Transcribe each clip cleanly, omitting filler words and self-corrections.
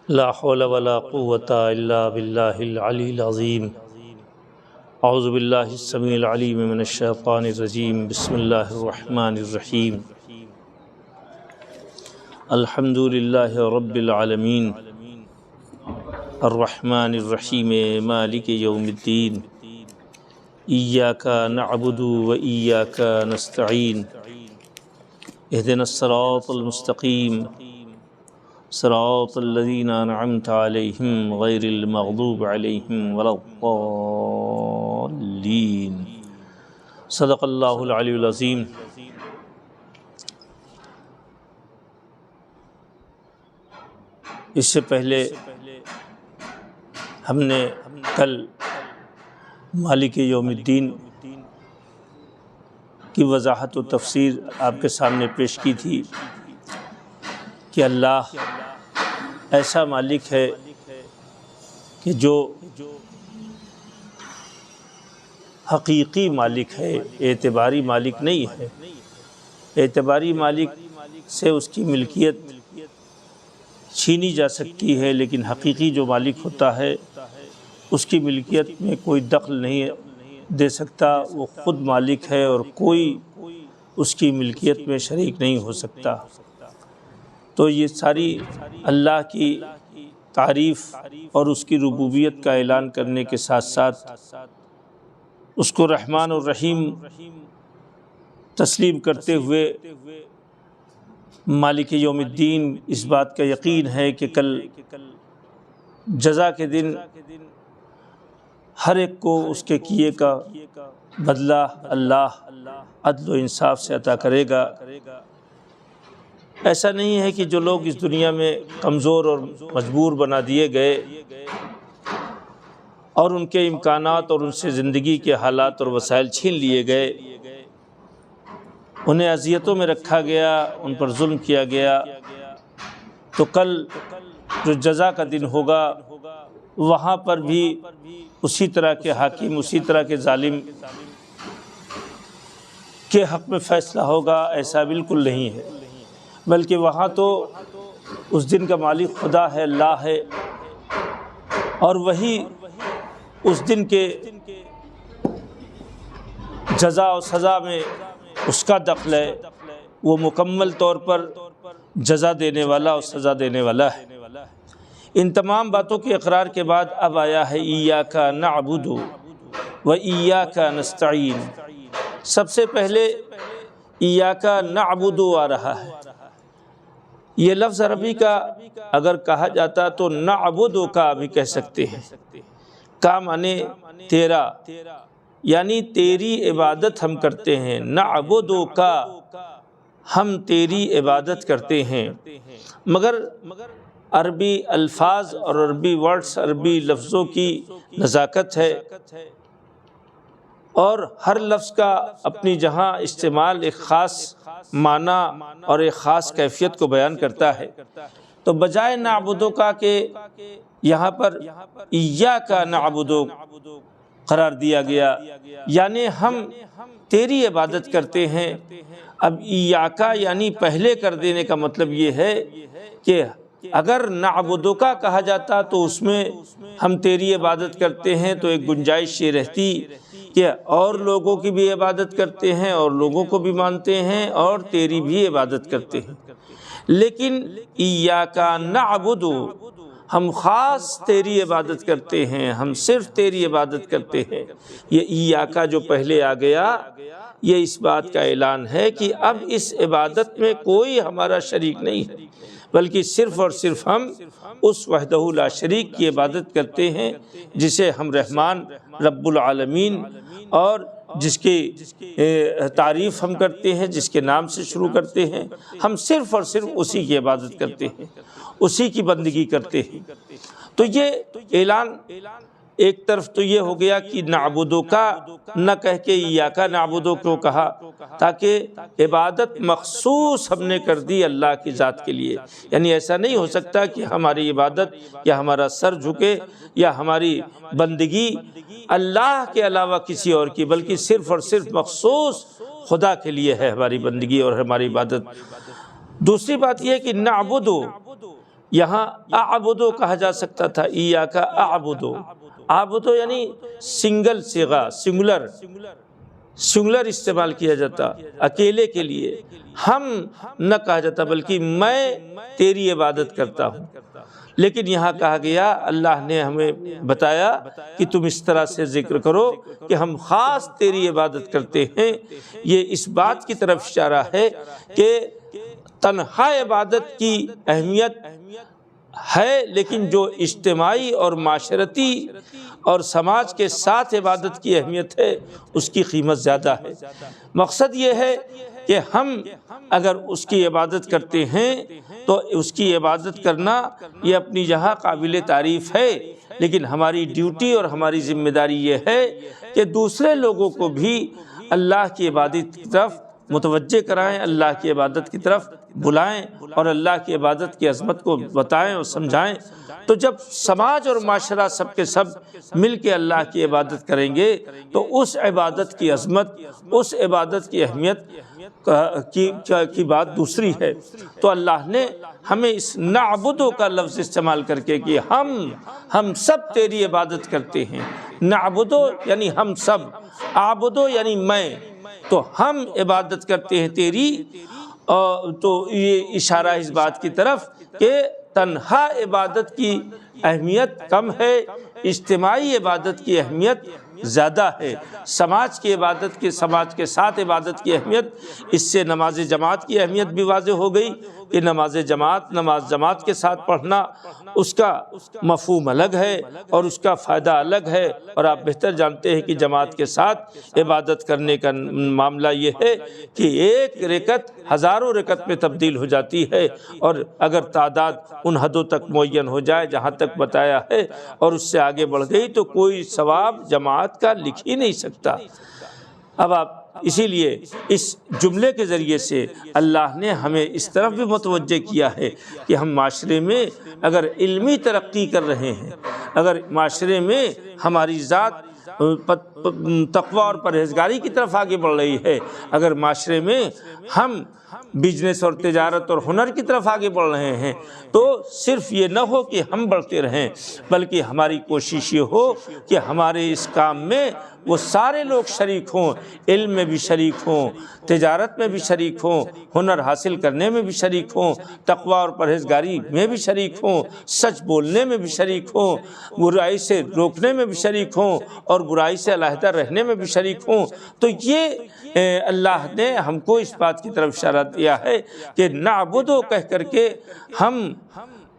لا حول ولا قوة إلا بالله العلي العظيم اعوذ باللہ السمیع العلیم من الشیطان الرجیم بسم اللہ الرحمن الرحیم الحمد للہ رب العالمین الرحمن الرحیم مالک یوم الدین ایاک نعبد و ایاک نستعین اہدنا الصراط المستقیم صراط الذین انعمت علیہم غیر المغضوب علیہم ولا الضالین صدق اللہ العلی العظیم۔ اس سے پہلے ہم نے کل مالک یوم الدین کی وضاحت و تفسیر آپ کے سامنے پیش کی تھی کہ اللہ ایسا مالک ہے کہ جو حقیقی مالک ہے، اعتباری مالک نہیں ہے۔ اعتباری مالک سے اس کی ملکیت چھینی جا سکتی ہے، لیکن حقیقی جو مالک ہوتا ہے اس کی ملکیت میں کوئی دخل نہیں دے سکتا، وہ خود مالک ہے اور کوئی اس کی ملکیت میں شریک نہیں ہو سکتا۔ تو یہ ساری اللہ کی تعریف اور اس کی ربوبیت کا اعلان کرنے کے ساتھ ساتھ اس کو رحمان اور رحیم تسلیم کرتے ہوئے مالک یوم الدین اس بات کا یقین ہے کہ کل جزا کے دن ہر ایک کو اس کے کیے کا بدلہ اللہ عدل و انصاف سے عطا کرے گا۔ ایسا نہیں ہے کہ جو لوگ اس دنیا میں کمزور اور مجبور بنا دیے گئے اور ان کے امکانات اور ان سے زندگی کے حالات اور وسائل چھین لیے گئے، انہیں اذیتوں میں رکھا گیا، ان پر ظلم کیا گیا، تو کل جو جزا کا دن ہوگا وہاں پر بھی اسی طرح کے حاکم، اسی طرح کے ظالم کے حق میں فیصلہ ہوگا؟ ایسا بالکل نہیں ہے، بلکہ وہاں تو اس دن کا مالک خدا ہے، اللہ ہے، اور وہی اس دن کے جزا و سزا میں اس کا دخل ہے، وہ مکمل طور پر جزا دینے والا اور سزا دینے والا ہے۔ ان تمام باتوں کے اقرار کے بعد اب آیا ہے ایاک نعبد و ایاک نستعین۔ سب سے پہلے ایاک نعبد آ رہا ہے۔ یہ لفظ عربی کا اگر کہا جاتا تو نعبد کا بھی کہہ سکتے ہیں۔ کا معنی تیرا، یعنی تیری عبادت ہم کرتے ہیں۔ نعبد کا، ہم تیری عبادت کرتے ہیں۔ مگر عربی الفاظ اور عربی ورڈز، عربی لفظوں کی نزاکت ہے، اور ہر لفظ کا اپنی جہاں استعمال ایک خاص معنی اور ایک خاص کیفیت کو بیان کرتا ہے۔ تو بجائے نعبدو کا کہ یہاں پر ایاک نعبدو قرار دیا گیا، یعنی ہم تیری عبادت کرتے ہیں۔ اب ایاک یعنی پہلے کر دینے کا مطلب یہ ہے کہ اگر نعبدو کا کہا جاتا تو اس میں ہم تیری عبادت کرتے ہیں تو ایک گنجائش یہ رہتی کہ اور لوگوں کی بھی عبادت کرتے ہیں اور لوگوں کو بھی مانتے ہیں اور تیری بھی عبادت کرتے ہیں، لیکن ایاک نعبد، ہم خاص تیری عبادت کرتے ہیں، ہم صرف تیری عبادت کرتے ہیں۔ یہ ایاک جو پہلے آ گیا یہ اس بات کا اعلان ہے کہ اب اس عبادت میں کوئی ہمارا شریک نہیں ہے، بلکہ صرف اور صرف ہم اس وحدہ لا شریک کی عبادت کرتے ہیں جسے ہم رحمان رب العالمین اور جس کی تعریف ہم کرتے ہیں، جس کے نام سے شروع کرتے ہیں، ہم صرف اور صرف اسی کی عبادت کرتے ہیں، اسی کی بندگی کرتے ہیں۔ تو یہ اعلان ایک طرف تو یہ ہو گیا کہ نعبدو کا نہ کہہ کے ایاک نعبدو کو کہا، تاکہ عبادت مخصوص ہم نے کر دی اللہ کی ذات کے لیے۔ یعنی ایسا نہیں ہو سکتا کہ ہماری عبادت یا ہمارا سر جھکے یا ہماری بندگی اللہ کے علاوہ کسی اور کی، بلکہ صرف اور صرف مخصوص خدا کے لیے ہے ہماری بندگی اور ہماری عبادت۔ دوسری بات یہ ہے کہ نعبدو، یہاں اعبدو کہا جا سکتا تھا، ایاک اعبدو، اعبدو یعنی سنگل صیغہ، سنگولر استعمال کیا جاتا اکیلے کے لیے، ہم نہ کہا جاتا بلکہ میں تیری عبادت کرتا ہوں۔ لیکن یہاں کہا گیا، اللہ نے ہمیں بتایا کہ تم اس طرح سے ذکر کرو کہ ہم خاص تیری عبادت کرتے ہیں۔ یہ اس بات کی طرف اشارہ ہے کہ تنہا عبادت کی اہمیت ہے، لیکن جو اجتماعی اور معاشرتی اور سماج کے ساتھ عبادت کی اہمیت ہے اس کی قیمت زیادہ ہے۔ مقصد یہ ہے کہ ہم اگر اس کی عبادت کرتے ہیں تو اس کی عبادت کرنا یہ اپنی جگہ قابل تعریف ہے، لیکن ہماری ڈیوٹی اور ہماری ذمہ داری یہ ہے کہ دوسرے لوگوں کو بھی اللہ کی عبادت کی طرف متوجہ کرائیں، اللہ کی عبادت کی طرف بلائیں اور اللہ کی عبادت کی عظمت کو بتائیں اور سمجھائیں۔ تو جب سماج اور معاشرہ سب کے سب مل کے اللہ کی عبادت کریں گے تو اس عبادت کی عظمت، اس عبادت کی اہمیت کی بات دوسری ہے۔ تو اللہ نے ہمیں اس نعبدو کا لفظ استعمال کر کے کہ ہم سب تیری عبادت کرتے ہیں۔ نعبدو یعنی ہم سب، عابدو یعنی میں، تو ہم عبادت کرتے ہیں تیری۔ تو یہ اشارہ اس بات کی طرف کہ تنہا عبادت کی اہمیت کم ہے، اجتماعی عبادت کی اہمیت زیادہ ہے۔ سماج کی عبادت کے سماج کے ساتھ عبادت کی اہمیت، اس سے نماز جماعت کی اہمیت بھی واضح ہو گئی کہ نماز جماعت کے ساتھ پڑھنا اس کا مفہوم الگ ہے اور اس کا فائدہ الگ ہے، اور آپ بہتر جانتے ہیں کہ جماعت کے ساتھ عبادت کرنے کا معاملہ یہ ہے کہ ایک رکعت ہزاروں رکعت میں تبدیل ہو جاتی ہے، اور اگر تعداد ان حدوں تک معین ہو جائے جہاں تک بتایا ہے اور اس سے آگے بڑھ گئی تو کوئی ثواب جماعت کا لکھ ہی نہیں سکتا۔ اب آپ اسی لیے اس جملے کے ذریعے سے اللہ نے ہمیں اس طرف بھی متوجہ کیا ہے کہ ہم معاشرے میں اگر علمی ترقی کر رہے ہیں، اگر معاشرے میں ہماری ذات تقوی اور پرہیزگاری کی طرف آگے بڑھ رہی ہے، اگر معاشرے میں ہم بزنس اور تجارت اور ہنر کی طرف آگے بڑھ رہے ہیں، تو صرف یہ نہ ہو کہ ہم بڑھتے رہیں، بلکہ ہماری کوشش یہ ہو کہ ہمارے اس کام میں وہ سارے لوگ شریک ہوں، علم میں بھی شریک ہوں، تجارت میں بھی شریک ہوں، ہنر حاصل کرنے میں بھی شریک ہوں، تقوی اور پرہیزگاری میں بھی شریک ہوں، سچ بولنے میں بھی شریک ہوں، برائی سے روکنے میں بھی شریک ہوں اور برائی سے علیحدہ رہنے میں بھی شریک ہوں۔ تو یہ اللہ نے ہم کو اس بات کی طرف اشارہ دیا ہے کہ نعبدو کہہ کر کے ہم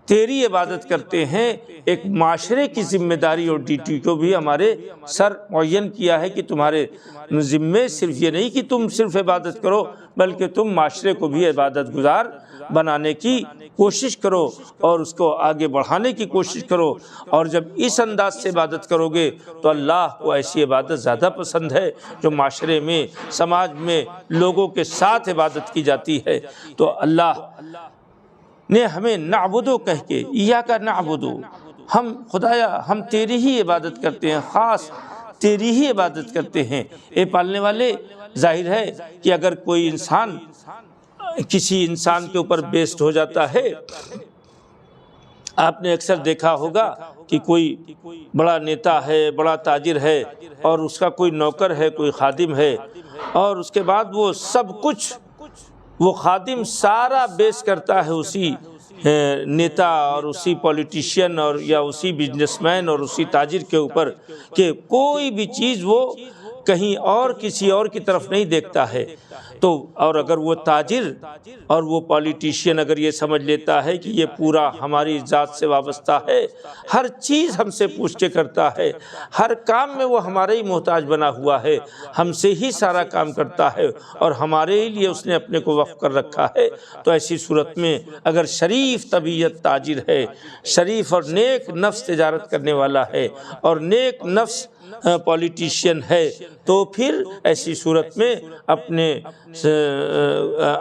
تیری عبادت کرتے ہیں۔ ایک معاشرے کی ذمہ داری اور ڈیوٹی کو بھی ہمارے سر معین کیا ہے کہ تمہارے ذمے صرف یہ نہیں کہ تم صرف عبادت کرو، بلکہ تم معاشرے کو بھی عبادت گزار بنانے کی کوشش کرو اور اس کو آگے بڑھانے کی کوشش کرو۔ اور جب اس انداز سے عبادت کرو گے تو اللہ کو ایسی عبادت زیادہ پسند ہے جو معاشرے میں، سماج میں لوگوں کے ساتھ عبادت کی جاتی ہے۔ تو اللہ نے ہمیں نعبدو کہہ کے، ایاک نعبدو، ہم خدایا ہم تیری ہی عبادت کرتے ہیں، خاص تیری ہی عبادت کرتے ہیں۔ اے پالنے والے، ظاہر ہے کہ اگر کوئی انسان کسی انسان کے اوپر بیسڈ ہو جاتا ہے، آپ نے اکثر دیکھا ہوگا کہ کوئی بڑا نیتا ہے، بڑا تاجر ہے اور اس کا کوئی نوکر ہے، کوئی خادم ہے، اور اس کے بعد وہ سب کچھ، وہ خادم سارا بیس کرتا ہے اسی نیتا اور اسی پولیٹیشین اور یا اسی بزنس مین اور اسی تاجر کے اوپر، کہ کوئی بھی چیز وہ کہیں اور کسی اور کی طرف نہیں دیکھتا ہے۔ تو اور اگر وہ تاجر اور وہ پولیٹیشین اگر یہ سمجھ لیتا ہے کہ یہ پورا ہماری ذات سے وابستہ ہے، ہر چیز ہم سے پوچھ کے کرتا ہے، ہر کام میں وہ ہمارے ہی محتاج بنا ہوا ہے، ہم سے ہی سارا کام کرتا ہے اور ہمارے ہی لیے اس نے اپنے کو وقف کر رکھا ہے، تو ایسی صورت میں اگر شریف طبیعت تاجر ہے، شریف اور نیک نفس تجارت کرنے والا ہے اور نیک نفس پولیٹیشین ہے تو پھر ایسی صورت میں اپنے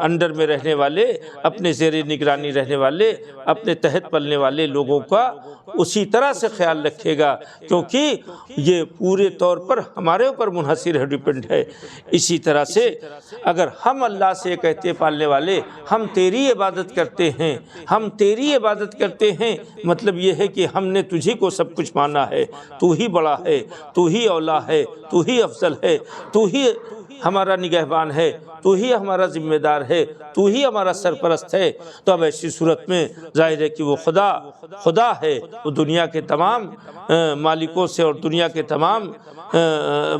انڈر میں رہنے والے، اپنے زیر نگرانی رہنے والے، اپنے تحت پلنے والے لوگوں کا اسی طرح سے خیال رکھے گا، کیونکہ یہ پورے طور پر ہمارے اوپر منحصر ہے، ڈیپینڈ ہے۔ اسی طرح سے اگر ہم اللہ سے کہتے پالنے والے ہم تیری عبادت کرتے ہیں، ہم تیری عبادت کرتے ہیں، مطلب یہ ہے کہ ہم نے تجھی کو سب کچھ مانا ہے، تو ہی بڑا ہے، تو ہی اولا ہے، تو ہی افضل ہے، تو ہی ہمارا نگہبان ہے، تو ہی ہمارا ذمہ دار ہے، تو ہی ہمارا سرپرست ہے، تو اب ایسی صورت میں ظاہر ہے کہ وہ خدا ہے، وہ دنیا کے تمام مالکوں سے اور دنیا کے تمام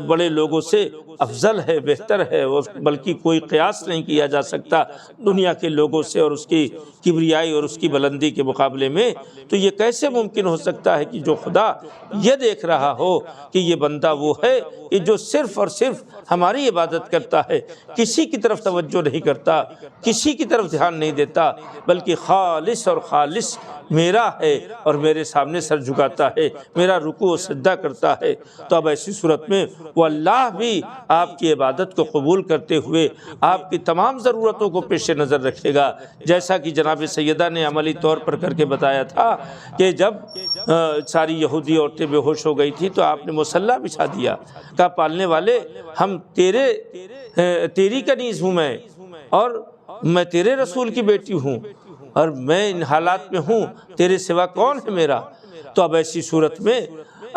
بڑے لوگوں سے افضل ہے، بہتر ہے، بلکہ کوئی قیاس نہیں کیا جا سکتا دنیا کے لوگوں سے اور اس کی کبریائی اور اس کی بلندی کے مقابلے میں۔ تو یہ کیسے ممکن ہو سکتا ہے کہ جو خدا یہ دیکھ رہا ہو کہ یہ بندہ وہ ہے کہ جو صرف اور صرف ہماری عبادت کرتا ہے، کسی کی طرف توجہ نہیں کرتا، کسی کی طرف دھیان نہیں دیتا، بلکہ خالص اور خالص میرا ہے اور میرے سامنے سر جھکاتا ہے، میرا رکوع و سجدہ کرتا ہے، تو اب ایسی صورت میں وہ اللہ بھی آپ کی عبادت کو قبول کرتے ہوئے آپ کی تمام ضرورتوں کو پیش نظر رکھے گا، جیسا کہ جناب سیدہ نے عملی طور پر کر کے بتایا تھا کہ جب ساری یہودی عورتیں بے ہوش ہو گئی تھی تو آپ نے مصلی بچھا دیا، کہا پالنے والے ہم تیری کنیز ہوں میں، اور میں تیرے رسول کی بیٹی ہوں، اور میں ان حالات میں ہوں، تیرے سوا کون ہے میرا؟ تو اب ایسی صورت میں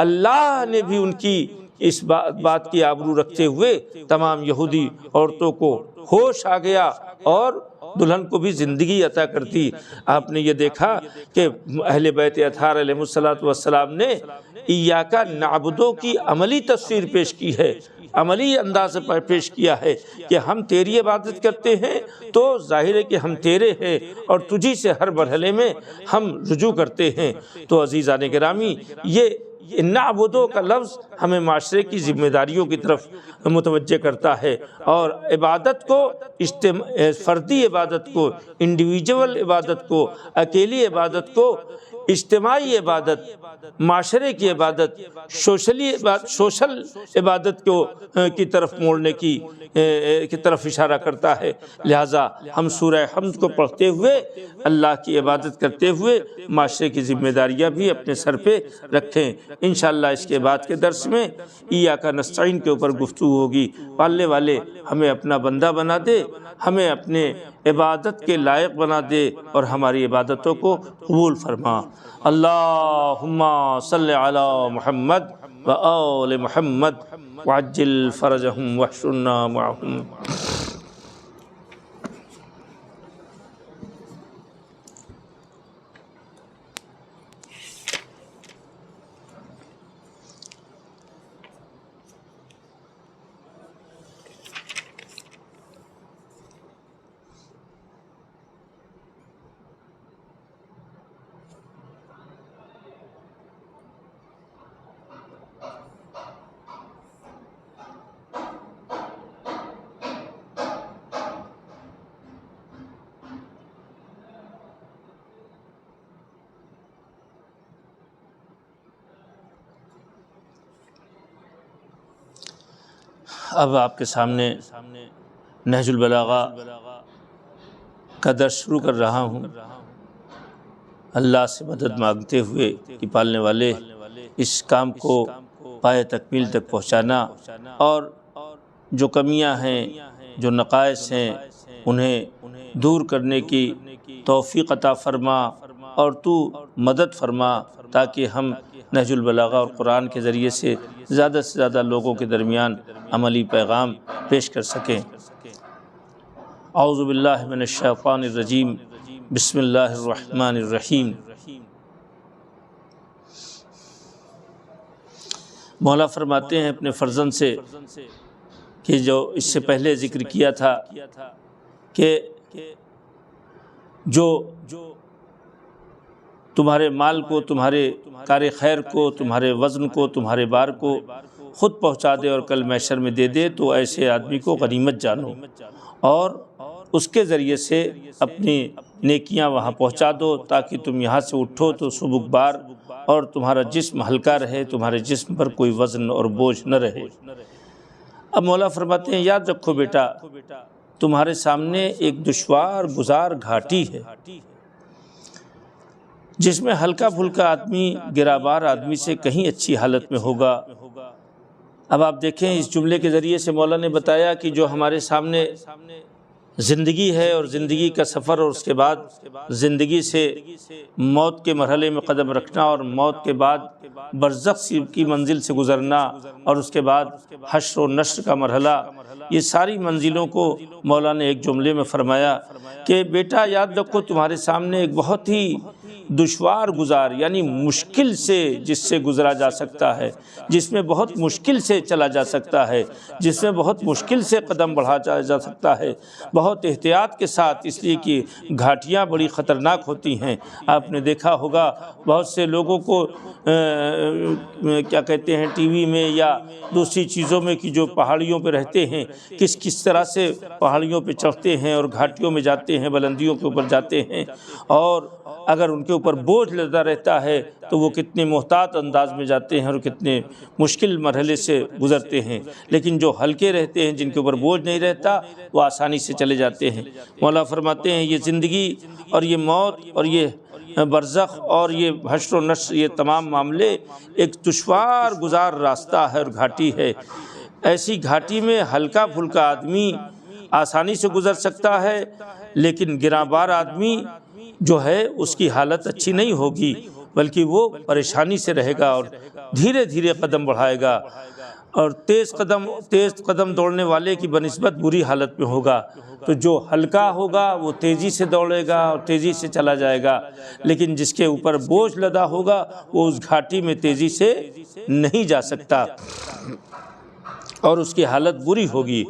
اللہ نے بھی ان کی اس بات کی آبرو رکھتے ہوئے تمام یہودی عورتوں کو ہوش آ گیا اور دلہن کو بھی زندگی عطا کرتی۔ آپ نے یہ دیکھا کہ اہل بیت اطہار علیہ السلام نے ایاک نعبدو کی عملی تصویر پیش کی ہے، عملی انداز پر پیش کیا ہے کہ ہم تیری عبادت کرتے ہیں تو ظاہر ہے کہ ہم تیرے ہیں اور تجھی سے ہر مرحلے میں ہم رجوع کرتے ہیں۔ تو عزیزان گرامی، یہ نعبدو کا لفظ ہمیں معاشرے کی ذمہ داریوں کی طرف متوجہ کرتا ہے، اور عبادت کو فردی عبادت کو، انڈیویجول عبادت کو، اکیلی عبادت کو، اجتماعی عبادت، معاشرے کی عبادت، سوشل عبادت کی طرف موڑنے کی طرف اشارہ کرتا ہے۔ لہٰذا ہم سورہ حمد کو پڑھتے ہوئے اللہ کی عبادت کرتے ہوئے معاشرے کی ذمہ داریاں بھی اپنے سر پہ رکھیں۔ انشاءاللہ اس کے بعد کے درس میں ایاک نستعین کے اوپر گفتگو ہوگی۔ پالنے والے ہمیں اپنا بندہ بنا دے، ہمیں اپنے عبادت کے لائق بنا دے اور ہماری عبادتوں کو قبول فرما۔ اللہم صلی علی محمد و آل محمد وعجل فرجہم واحشرنا معہم۔ اب آپ کے سامنے نہج البلاغہ کا درس شروع کر رہا ہوں، اللہ سے مدد مانگتے ہوئے کہ پالنے والے اس کام کو پائے تکمیل تک پہنچانا، اور جو کمیاں ہیں، جو نقائص ہیں، انہیں دور کرنے کی توفیق عطا فرما اور تو مدد فرما، تاکہ ہم نہج البلاغہ اور قرآن کے ذریعے سے زیادہ سے زیادہ لوگوں کے درمیان عملی پیغام پیش کر سکیں۔ اعوذ باللہ من الشیطان الرجیم، بسم اللہ الرحمن الرحیم۔ مولا فرماتے ہیں اپنے فرزند سے کہ جو اس سے پہلے ذکر کیا تھا کہ جو تمہارے مال کو، تمہارے کار خیر کو، تمہارے وزن کو، تمہارے بار کو خود پہنچا دے اور کل محشر میں دے دے، تو ایسے آدمی کو غنیمت جانو اور اس کے ذریعے سے اپنی نیکیاں وہاں پہنچا دو، تاکہ تم یہاں سے اٹھو تو سبکبار اور تمہارا جسم ہلکا رہے، تمہارے جسم پر کوئی وزن اور بوجھ نہ رہے۔ اب مولا فرماتے ہیں یاد رکھو بیٹا، تمہارے سامنے ایک دشوار گزار گھاٹی ہے جس میں ہلکا پھلکا آدمی گرابار آدمی سے کہیں اچھی حالت میں ہوگا۔ اب آپ دیکھیں اس جملے کے ذریعے سے مولا نے بتایا کہ جو ہمارے سامنے زندگی ہے اور زندگی کا سفر، اور اس کے بعد زندگی سے موت کے مرحلے میں قدم رکھنا، اور موت کے بعد برزخ کی منزل سے گزرنا، اور اس کے بعد حشر و نشر کا مرحلہ، یہ ساری منزلوں کو مولا نے ایک جملے میں فرمایا کہ بیٹا یاد رکھو تمہارے سامنے ایک بہت ہی دشوار گزار، یعنی مشکل سے جس سے گزرا جا سکتا ہے، جس میں بہت مشکل سے چلا جا سکتا ہے، جس میں بہت مشکل سے قدم بڑھایا جا سکتا ہے، بہت احتیاط کے ساتھ، اس لیے کہ گھاٹیاں بڑی خطرناک ہوتی ہیں۔ آپ نے دیکھا ہوگا بہت سے لوگوں کو کیا کہتے ہیں ٹی وی میں یا دوسری چیزوں میں کہ جو پہاڑیوں پہ رہتے ہیں کس طرح سے پہاڑیوں پہ چڑھتے ہیں اور گھاٹیوں میں جاتے ہیں، بلندیوں کے اوپر جاتے ہیں، اور اگر ان کے اوپر بوجھ لدا رہتا ہے تو وہ کتنے محتاط انداز میں جاتے ہیں اور کتنے مشکل مرحلے سے گزرتے ہیں، لیکن جو ہلکے رہتے ہیں، جن کے اوپر بوجھ نہیں رہتا، وہ آسانی سے چلے جاتے ہیں۔ مولا فرماتے ہیں یہ زندگی اور یہ موت اور یہ برزخ اور یہ حشر و نشر، یہ تمام معاملے ایک دشوار گزار راستہ ہے اور گھاٹی ہے۔ ایسی گھاٹی میں ہلکا پھلکا آدمی آسانی سے گزر سکتا ہے، لیکن گراں آدمی جو ہے اس کی حالت اچھی نہیں ہوگی، بلکہ وہ پریشانی سے رہے گا اور دھیرے دھیرے قدم بڑھائے گا، اور تیز قدم دوڑنے والے کی بنسبت بری حالت میں ہوگا۔ تو جو ہلکا ہوگا وہ تیزی سے دوڑے گا اور تیزی سے چلا جائے گا، لیکن جس کے اوپر بوجھ لدا ہوگا وہ اس گھاٹی میں تیزی سے نہیں جا سکتا اور اس کی حالت بری ہوگی۔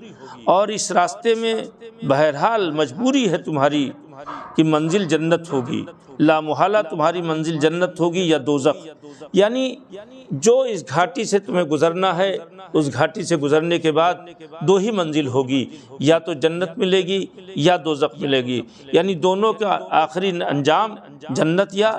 اور اس راستے میں بہرحال مجبوری ہے تمہاری کہ منزل جنت ہوگی، لا محالہ تمہاری منزل جنت ہوگی یا دوزخ، یعنی جو اس گھاٹی سے تمہیں گزرنا ہے، اس گھاٹی سے گزرنے کے بعد دو ہی منزل ہوگی، یا تو جنت ملے گی یا دوزخ ملے گی، یعنی دونوں کا آخری انجام جنت یا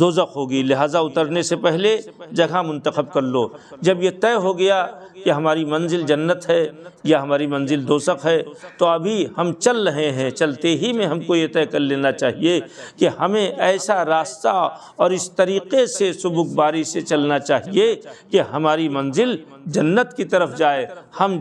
دوزخ ہوگی۔ لہٰذا اترنے سے پہلے جگہ منتخب کر لو۔ جب یہ طے ہو گیا کہ ہماری منزل جنت ہے یا ہماری منزل دوزخ ہے، تو ابھی ہم چل رہے ہیں، چلتے ہی میں ہم کو یہ طے کر لینا چاہیے کہ ہمیں ایسا راستہ اور اس طریقے سے سبک باری سے چلنا چاہیے کہ ہماری منزل جنت کی طرف جائے،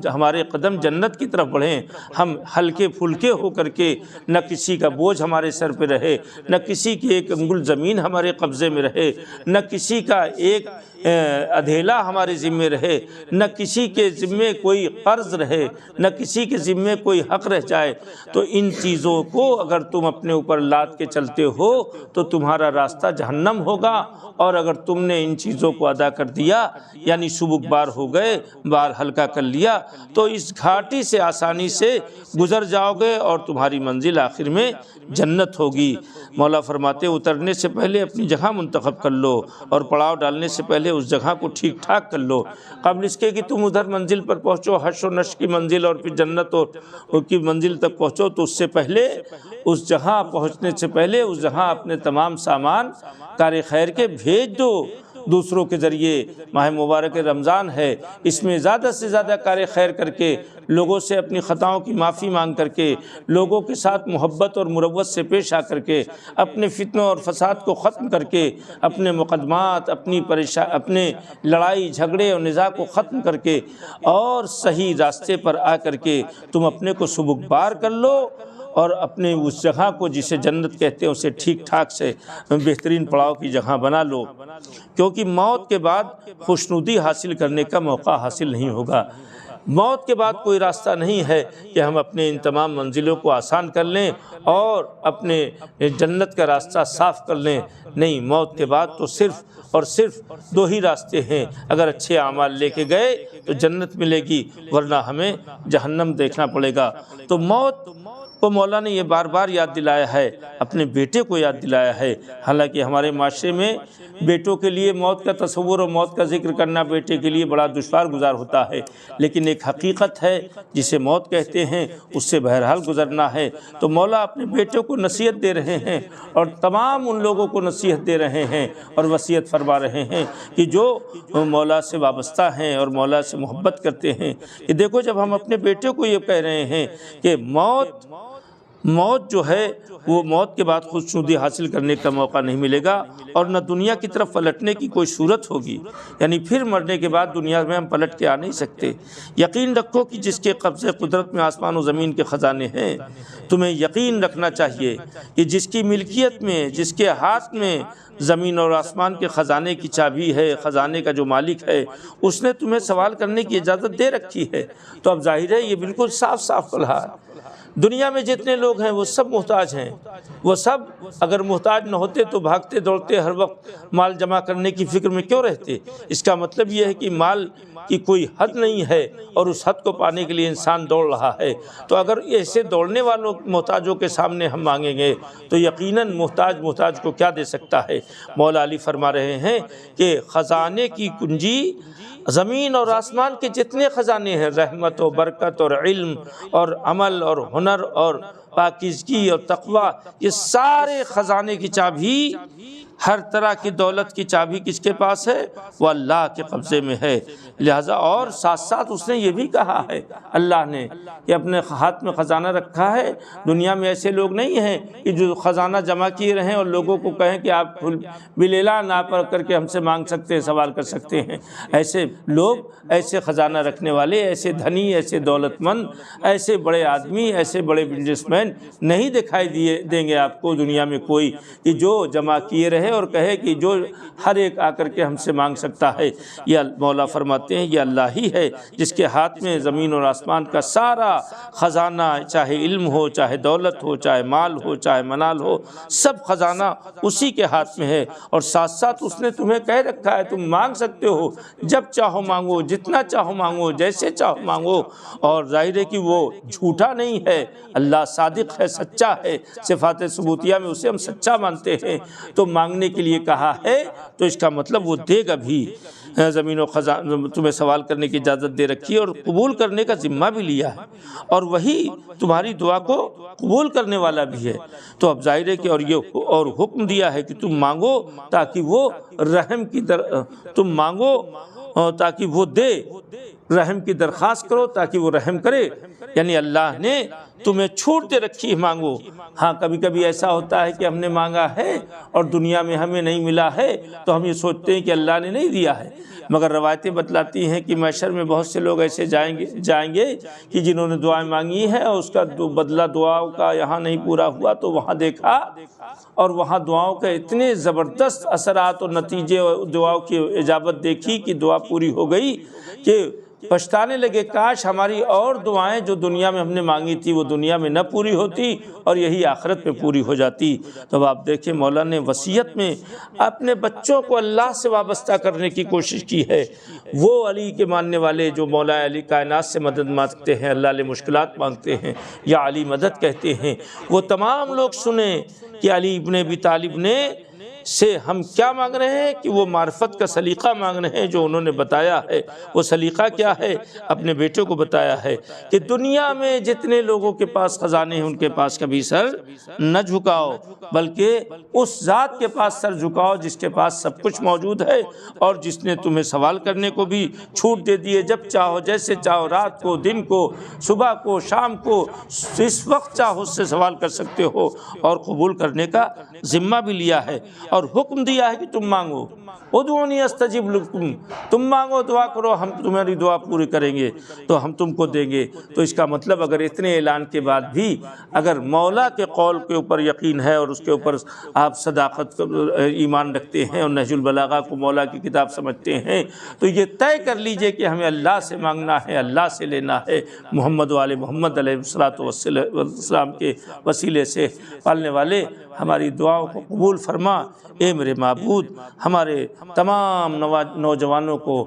ہمارے قدم جنت کی طرف بڑھیں، ہم ہلکے پھلکے ہو کر کے نہ کسی کا بوجھ ہمارے سر پہ رہے، نہ کسی کی ایک انگل زمین ہمارے قبضے میں رہے، نہ کسی کا ایک ادھیلا ہمارے ذمے رہے، نہ کسی کے ذمے کوئی قرض رہے، نہ کسی کے ذمے کوئی حق رہ جائے۔ تو ان چیزوں کو اگر تم اپنے اوپر لاد کے چلتے ہو تو تمہارا راستہ جہنم ہوگا، اور اگر تم نے ان چیزوں کو ادا کر دیا، یعنی سبک بار ہو گئے، بار ہلکا کر لیا، تو اس گھاٹی سے آسانی سے گزر جاؤ گے اور تمہاری منزل آخر میں جنت ہوگی۔ مولا فرماتے اترنے سے پہلے اپنی جگہ منتخب کر لو، اور پڑاؤ ڈالنے سے پہلے اس جگہ کو ٹھیک ٹھاک کر لو، قبل اس کے کہ تم ادھر منزل پر پہنچو، حشر و نشر کی منزل اور پھر جنت کی منزل تک پہنچو، تو اس سے پہلے اس جگہ پہنچنے سے پہلے اس جگہ اپنے تمام سامان کار خیر کے بھیج دو دوسروں کے ذریعے۔ ماہ مبارک رمضان ہے، اس میں زیادہ سے زیادہ کار خیر کر کے، لوگوں سے اپنی خطاؤں کی معافی مانگ کر کے، لوگوں کے ساتھ محبت اور مروت سے پیش آ کر کے، اپنے فتنوں اور فساد کو ختم کر کے، اپنے مقدمات، اپنے لڑائی جھگڑے اور نزاع کو ختم کر کے، اور صحیح راستے پر آ کر کے تم اپنے کو سبک بار کر لو، اور اپنے اس جگہ کو جسے جنت کہتے ہیں اسے ٹھیک ٹھاک سے بہترین پڑاؤ کی جگہ بنا لو، کیونکہ موت کے بعد خوشنودی حاصل کرنے کا موقع حاصل نہیں ہوگا۔ موت کے بعد کوئی راستہ نہیں ہے کہ ہم اپنے ان تمام منزلوں کو آسان کر لیں اور اپنے جنت کا راستہ صاف کر لیں، نہیں، موت کے بعد تو صرف اور صرف دو ہی راستے ہیں۔ اگر اچھے اعمال لے کے گئے تو جنت ملے گی، ورنہ ہمیں جہنم دیکھنا پڑے گا۔ تو موت وہ مولا نے یہ بار بار یاد دلایا ہے، اپنے بیٹے کو یاد دلایا ہے۔ حالانکہ ہمارے معاشرے میں بیٹوں کے لیے موت کا تصور اور موت کا ذکر کرنا بیٹے کے لیے بڑا دشوار گزار ہوتا ہے، لیکن ایک حقیقت ہے جسے موت کہتے ہیں، اس سے بہرحال گزرنا ہے۔ تو مولا اپنے بیٹوں کو نصیحت دے رہے ہیں اور تمام ان لوگوں کو نصیحت دے رہے ہیں اور وصیت فرما رہے ہیں کہ جو مولا سے وابستہ ہیں اور مولا سے محبت کرتے ہیں، کہ دیکھو جب ہم اپنے بیٹے کو یہ کہہ رہے ہیں کہ موت جو ہے وہ موت کے بعد خوشنودی حاصل کرنے کا موقع نہیں ملے گا اور نہ دنیا کی طرف پلٹنے کی کوئی صورت ہوگی، یعنی پھر مرنے کے بعد دنیا میں ہم پلٹ کے آ نہیں سکتے۔ یقین رکھو کہ جس کے قبضے قدرت میں آسمان و زمین کے خزانے ہیں، تمہیں یقین رکھنا چاہیے کہ جس کی ملکیت میں، جس کے ہاتھ میں زمین اور آسمان کے خزانے کی چابی ہے، خزانے کا جو مالک ہے، اس نے تمہیں سوال کرنے کی اجازت دے رکھی ہے۔ تو اب ظاہر ہے یہ بالکل صاف صاف کہا ہے، دنیا میں جتنے لوگ ہیں وہ سب محتاج ہیں، وہ سب اگر محتاج نہ ہوتے تو بھاگتے دوڑتے ہر وقت مال جمع کرنے کی فکر میں کیوں رہتے؟ اس کا مطلب یہ ہے کہ مال کی کوئی حد نہیں ہے اور اس حد کو پانے کے لیے انسان دوڑ رہا ہے۔ تو اگر ایسے دوڑنے والوں محتاجوں کے سامنے ہم مانگیں گے تو یقیناً محتاج کو کیا دے سکتا ہے؟ مولا علی فرما رہے ہیں کہ خزانے کی کنجی زمین اور آسمان کے جتنے خزانے ہیں، رحمت و برکت اور علم اور عمل اور ہنر اور پاکیزگی اور تقوی، یہ سارے خزانے کی چابی، ہر طرح کی دولت کی چابی کس کے پاس ہے؟ وہ اللہ کے قبضے میں ہے۔ لہذا اور ساتھ ساتھ اس نے یہ بھی کہا ہے، اللہ نے، کہ اپنے ہاتھ میں خزانہ رکھا ہے۔ دنیا میں ایسے لوگ نہیں ہیں کہ جو خزانہ جمع کیے رہیں اور لوگوں کو کہیں کہ آپ بالاعلان نہ پڑھ کر کے ہم سے مانگ سکتے ہیں، سوال کر سکتے ہیں۔ ایسے لوگ، ایسے خزانہ رکھنے والے، ایسے دھنی، ایسے دولت مند، ایسے بڑے آدمی، ایسے بڑے بزنس مین نہیں دکھائی دیں گے آپ کو دنیا میں کوئی کہ جو جمع کیے رہے اور کہے کہ جو ہر ایک آ کر کے ہم سے مانگ سکتا ہے۔ یہ مولا فرماتے ہیں یہ اللہ ہی ہے جس کے ہاتھ میں زمین اور آسمان کا سارا خزانہ، چاہے علم ہو، چاہے دولت ہو، چاہے مال ہو، چاہے منال ہو، سب خزانہ اسی کے ہاتھ میں ہے۔ اور ساتھ ساتھ اس نے تمہیں کہہ رکھا ہے تم مانگ سکتے ہو، جب چاہو مانگو، جتنا چاہو مانگو، جیسے چاہو مانگو۔ اور ظاہر ہے کہ وہ جھوٹا نہیں ہے، اللہ صادق ہے، سچا ہے، صفات ثبوتیہ میں اسے ہم سچا مانتے ہیں۔ تو مانگنے کے لیے کہا ہے تو اس کا مطلب وہ دے گا بھی۔ زمین و خزانہ تمہیں سوال کرنے کی اجازت دے رکھی ہے اور قبول کرنے کا ذمہ بھی لیا ہے، اور وہی تمہاری دعا کو قبول کرنے والا بھی ہے۔ تو اب ظاہر ہے کہ اور حکم دیا ہے کہ تم مانگو تاکہ وہ رحم کی تم مانگو تاکہ وہ دے، رحم کی درخواست کرو تاکہ وہ رحم کرے۔ یعنی اللہ نے تمہیں چھوٹ دے رکھی ہے، مانگو۔ ہاں کبھی کبھی ایسا ہوتا ہے کہ ہم نے مانگا ہے اور دنیا میں ہمیں نہیں ملا ہے تو ہم یہ سوچتے ہیں کہ اللہ نے نہیں دیا ہے، مگر روایتیں بتلاتی ہیں کہ محشر میں بہت سے لوگ ایسے جائیں گے کہ جنہوں نے دعائیں مانگی ہیں اور اس کا بدلہ دعاؤں کا یہاں نہیں پورا ہوا، تو وہاں دیکھا اور وہاں دعاؤں کے اتنے زبردست اثرات اور نتیجے اور دعاؤں کی اجابت دیکھی کہ دعا پوری ہو گئی کہ پچھتانے لگے، کاش ہماری اور دعائیں جو دنیا میں ہم نے مانگی تھی وہ دنیا میں نہ پوری ہوتی اور یہی آخرت میں پوری ہو جاتی۔ تو اب آپ دیکھیں مولا نے وصیت میں اپنے بچوں کو اللہ سے وابستہ کرنے کی کوشش کی ہے۔ وہ علی کے ماننے والے جو مولا علی کائنات سے مدد مانگتے ہیں، اللہ سے مشکلات مانگتے ہیں یا علی مدد کہتے ہیں، وہ تمام لوگ سنیں کہ علی ابن ابی طالب نے سے ہم کیا مانگ رہے ہیں، کہ وہ معرفت کا سلیقہ مانگ رہے ہیں جو انہوں نے بتایا ہے۔ وہ سلیقہ کیا ہے؟ اپنے بیٹوں کو بتایا ہے کہ دنیا میں جتنے لوگوں کے پاس خزانے ہیں ان کے پاس کبھی سر نہ جھکاؤ، بلکہ اس ذات کے پاس سر جھکاؤ جس کے پاس سب کچھ موجود ہے اور جس نے تمہیں سوال کرنے کو بھی چھوٹ دے دی ہے، جب چاہو، جیسے چاہو، رات کو، دن کو، صبح کو، شام کو، اس وقت چاہو اس سے سوال کر سکتے ہو، اور قبول کرنے کا ذمہ بھی لیا ہے اور حکم دیا ہے کہ تم مانگو، ادعونی استجب لکم، تم مانگو، دعا کرو، ہم تمہاری دعا پوری کریں گے، تو ہم تم کو دیں گے۔ تو اس کا مطلب اگر اتنے اعلان کے بعد بھی اگر مولا کے قول کے اوپر یقین ہے اور اس کے اوپر آپ صداقت ایمان رکھتے ہیں اور نہج البلاغہ کو مولا کی کتاب سمجھتے ہیں، تو یہ طے کر لیجئے کہ ہمیں اللہ سے مانگنا ہے، اللہ سے لینا ہے، محمد و آل محمد علیہ السلام کے وسیلے سے۔ پالنے والے ہماری دعاؤں کو قبول فرما، اے میرے معبود ہمارے تمام نوجوانوں کو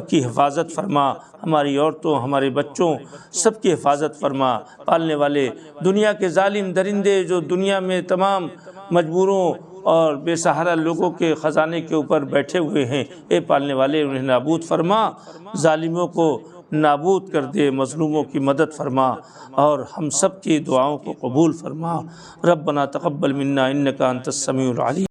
کی حفاظت فرما، ہماری عورتوں، ہمارے بچوں سب کی حفاظت فرما۔ پالنے والے دنیا کے ظالم درندے جو دنیا میں تمام مجبوروں اور بے سہارا لوگوں کے خزانے کے اوپر بیٹھے ہوئے ہیں، اے پالنے والے انہیں نابود فرما، ظالموں کو نابود کر دے، مظلوموں کی مدد فرما اور ہم سب کی دعاؤں کو قبول فرما۔ ربنا تقبل منا انک انت السمیع العلیم۔